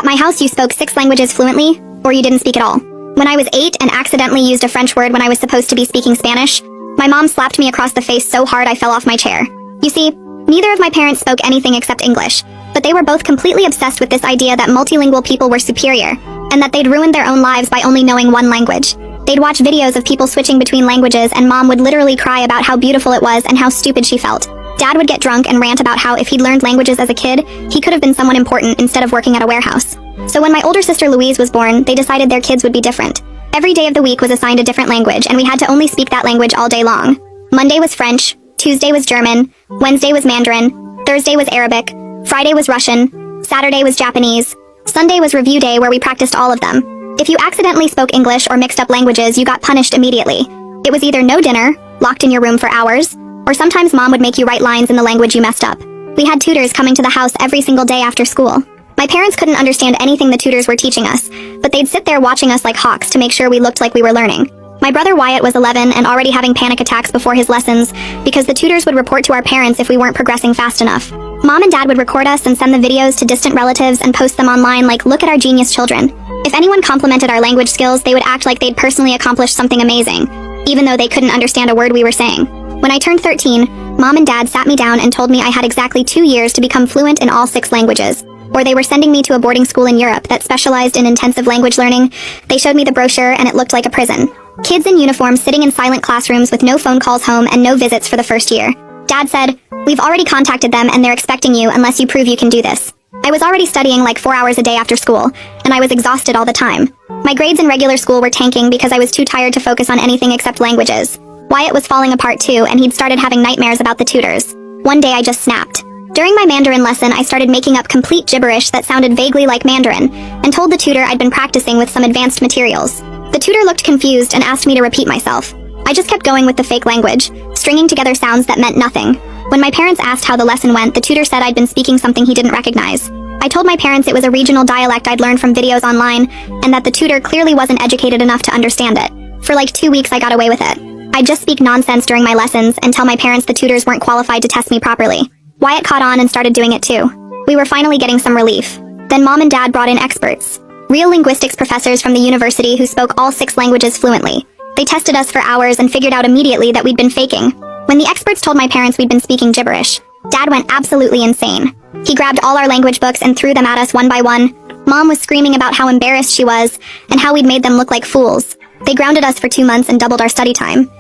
At my house, you spoke 6 languages fluently, or you didn't speak at all. When I was 8 and accidentally used a French word when I was supposed to be speaking Spanish, my mom slapped me across the face so hard I fell off my chair. You see, neither of my parents spoke anything except English, but they were both completely obsessed with this idea that multilingual people were superior, and that they'd ruined their own lives by only knowing one language. They'd watch videos of people switching between languages, and mom would literally cry about how beautiful it was and how stupid she felt. Dad would get drunk and rant about how if he'd learned languages as a kid, he could have been someone important instead of working at a warehouse. So when my older sister Louise was born, they decided their kids would be different. Every day of the week was assigned a different language, and we had to only speak that language all day long. Monday was French, Tuesday was German, Wednesday was Mandarin, Thursday was Arabic, Friday was Russian, Saturday was Japanese, Sunday was review day where we practiced all of them. If you accidentally spoke English or mixed up languages, you got punished immediately. It was either no dinner, locked in your room for hours, or sometimes mom would make you write lines in the language you messed up. We had tutors coming to the house every single day after school. My parents couldn't understand anything the tutors were teaching us, but they'd sit there watching us like hawks to make sure we looked like we were learning. My brother Wyatt was 11 and already having panic attacks before his lessons because the tutors would report to our parents if we weren't progressing fast enough. Mom and dad would record us and send the videos to distant relatives and post them online like, "Look at our genius children." If anyone complimented our language skills, they would act like they'd personally accomplished something amazing, even though they couldn't understand a word we were saying. When I turned 13, mom and dad sat me down and told me I had exactly 2 years to become fluent in all 6 languages. Or they were sending me to a boarding school in Europe that specialized in intensive language learning. They showed me the brochure and it looked like a prison. Kids in uniform sitting in silent classrooms with no phone calls home and no visits for the first year. Dad said, "We've already contacted them and they're expecting you unless you prove you can do this." I was already studying like 4 hours a day after school, and I was exhausted all the time. My grades in regular school were tanking because I was too tired to focus on anything except languages. Wyatt was falling apart too, and he'd started having nightmares about the tutors. One day I just snapped. During my Mandarin lesson, I started making up complete gibberish that sounded vaguely like Mandarin, and told the tutor I'd been practicing with some advanced materials. The tutor looked confused and asked me to repeat myself. I just kept going with the fake language, stringing together sounds that meant nothing. When my parents asked how the lesson went, the tutor said I'd been speaking something he didn't recognize. I told my parents it was a regional dialect I'd learned from videos online, and that the tutor clearly wasn't educated enough to understand it. For like 2 weeks I got away with it. I'd just speak nonsense during my lessons and tell my parents the tutors weren't qualified to test me properly. Wyatt caught on and started doing it too. We were finally getting some relief. Then mom and dad brought in experts. Real linguistics professors from the university who spoke all 6 languages fluently. They tested us for hours and figured out immediately that we'd been faking. When the experts told my parents we'd been speaking gibberish, Dad went absolutely insane. He grabbed all our language books and threw them at us one by one. Mom was screaming about how embarrassed she was and how we'd made them look like fools. They grounded us for 2 months and doubled our study time.